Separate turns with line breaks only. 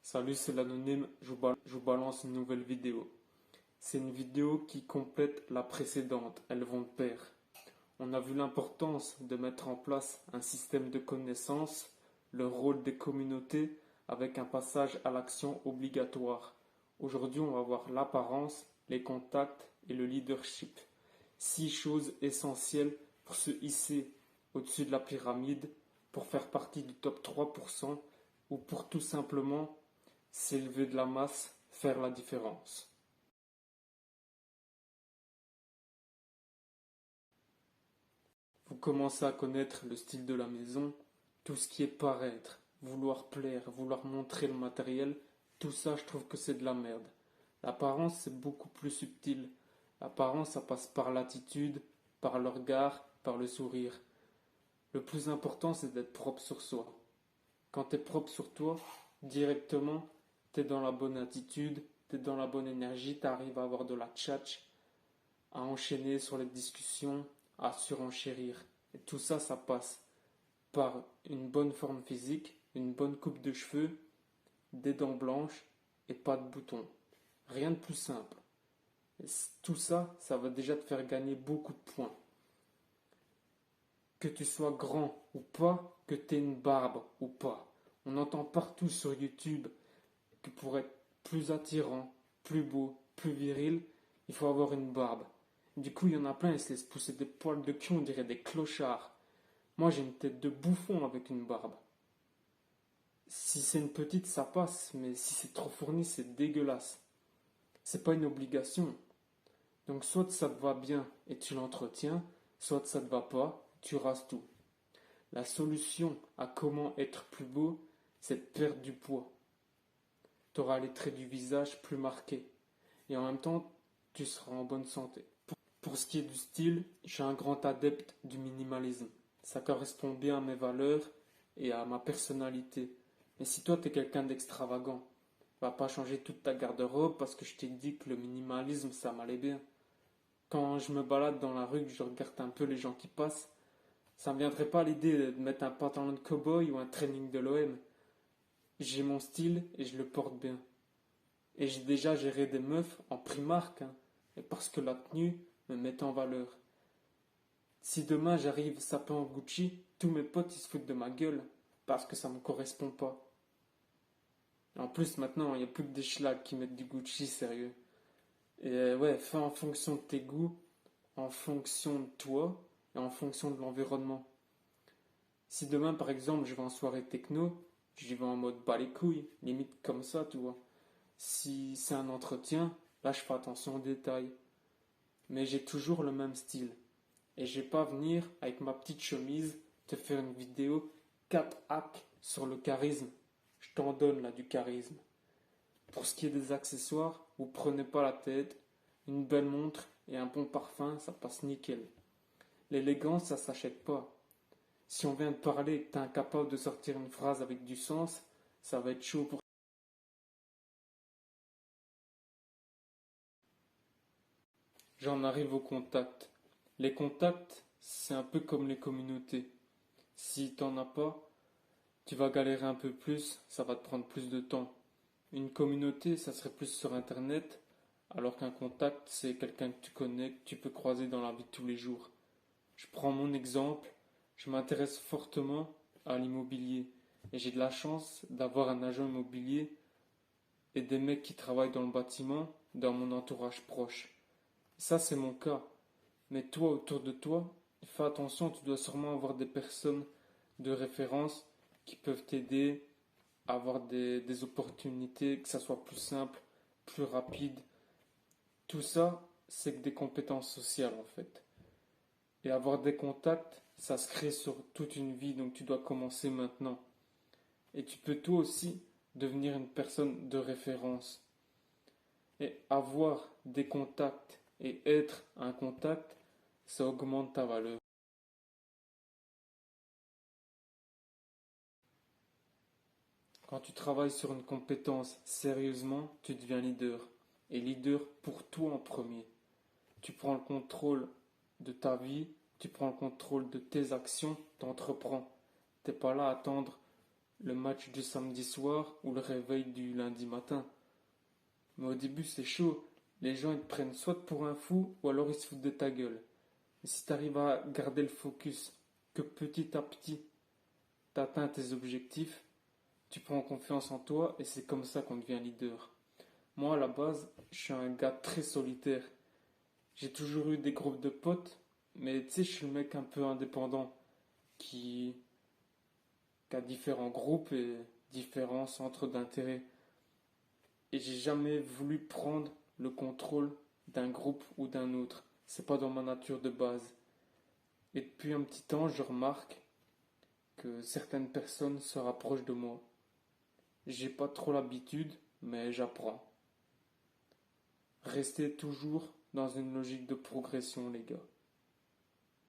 Salut, c'est l'anonyme, je vous balance une nouvelle vidéo. C'est une vidéo qui complète la précédente, elles vont de pair. On a vu l'importance de mettre en place un système de connaissances, le rôle des communautés avec un passage à l'action obligatoire. Aujourd'hui, on va voir l'apparence, les contacts et le leadership. 6 choses essentielles pour se hisser au-dessus de la pyramide, pour faire partie du top 3% ou pour tout simplement s'élever de la masse, faire la différence. Vous commencez à connaître le style de la maison, tout ce qui est paraître, vouloir plaire, vouloir montrer le matériel, tout ça je trouve que c'est de la merde. L'apparence c'est beaucoup plus subtil. L'apparence ça passe par l'attitude, par le regard, par le sourire. Le plus important c'est d'être propre sur soi. Quand tu es propre sur toi, directement, tu es dans la bonne attitude, tu es dans la bonne énergie, tu arrives à avoir de la tchatch, à enchaîner sur les discussions, à surenchérir. Et tout ça, ça passe par une bonne forme physique, une bonne coupe de cheveux, des dents blanches et pas de boutons. Rien de plus simple. Et tout ça, ça va déjà te faire gagner beaucoup de points. Que tu sois grand ou pas, que tu aies une barbe ou pas. On entend partout sur YouTube que pour être plus attirant, plus beau, plus viril, il faut avoir une barbe. Du coup, il y en a plein, ils se laissent pousser des poils de cul, on dirait des clochards. Moi, j'ai une tête de bouffon avec une barbe. Si c'est une petite, ça passe, mais si c'est trop fourni, c'est dégueulasse. C'est pas une obligation. Donc, soit ça te va bien et tu l'entretiens, soit ça te va pas, tu rases tout. La solution à comment être plus beau, c'est de perdre du poids. Tu auras les traits du visage plus marqués. Et en même temps, tu seras en bonne santé. Pour ce qui est du style, je suis un grand adepte du minimalisme. Ça correspond bien à mes valeurs et à ma personnalité. Mais si toi, tu es quelqu'un d'extravagant, va pas changer toute ta garde-robe parce que je t'ai dit que le minimalisme, ça m'allait bien. Quand je me balade dans la rue, que je regarde un peu les gens qui passent, ça me viendrait pas l'idée de mettre un pantalon de cow-boy ou un training de l'OM. J'ai mon style et je le porte bien. Et j'ai déjà géré des meufs en Primark, hein, et parce que la tenue me met en valeur. Si demain j'arrive sapé en Gucci, tous mes potes ils se foutent de ma gueule, parce que ça me correspond pas. En plus maintenant, il n'y a plus que des schlags qui mettent du Gucci, sérieux. Et ouais, fais en fonction de tes goûts, en fonction de toi, et en fonction de l'environnement. Si demain par exemple je vais en soirée techno, j'y vais en mode bas les couilles, limite comme ça, tu vois. Si c'est un entretien, là je fais attention aux détails. Mais j'ai toujours le même style. Et je vais pas venir avec ma petite chemise te faire une vidéo 4 hacks sur le charisme. Je t'en donne là du charisme. Pour ce qui est des accessoires, vous prenez pas la tête. Une belle montre et un bon parfum, ça passe nickel. L'élégance, ça s'achète pas. Si on vient de parler et que t'es incapable de sortir une phrase avec du sens, ça va être chaud pour. J'en arrive aux contacts. Les contacts, c'est un peu comme les communautés. Si t'en as pas, tu vas galérer un peu plus, ça va te prendre plus de temps. Une communauté, ça serait plus sur Internet, alors qu'un contact, c'est quelqu'un que tu connais, que tu peux croiser dans la vie de tous les jours. Je prends mon exemple, je m'intéresse fortement à l'immobilier et j'ai de la chance d'avoir un agent immobilier et des mecs qui travaillent dans le bâtiment dans mon entourage proche. Ça, c'est mon cas. Mais toi, autour de toi, fais attention, tu dois sûrement avoir des personnes de référence qui peuvent t'aider à avoir des opportunités, que ça soit plus simple, plus rapide. Tout ça, c'est que des compétences sociales en fait. Et avoir des contacts, ça se crée sur toute une vie, donc tu dois commencer maintenant. Et tu peux toi aussi devenir une personne de référence. Et avoir des contacts et être un contact, ça augmente ta valeur. Quand tu travailles sur une compétence sérieusement, tu deviens leader. Et leader pour toi en premier. Tu prends le contrôle de ta vie, tu prends le contrôle de tes actions, t'entreprends. T'es pas là à attendre le match du samedi soir ou le réveil du lundi matin. Mais au début, c'est chaud. Les gens ils te prennent soit pour un fou ou alors ils se foutent de ta gueule. Et si tu arrives à garder le focus, que petit à petit tu atteins tes objectifs, tu prends confiance en toi et c'est comme ça qu'on devient leader. Moi, à la base, je suis un gars très solitaire. J'ai toujours eu des groupes de potes, mais tu sais, je suis le mec un peu indépendant qui, qui a différents groupes et différents centres d'intérêt. Et j'ai jamais voulu prendre le contrôle d'un groupe ou d'un autre. C'est pas dans ma nature de base. Et depuis un petit temps, je remarque que certaines personnes se rapprochent de moi. J'ai pas trop l'habitude, mais j'apprends. Restez toujours dans une logique de progression, les gars.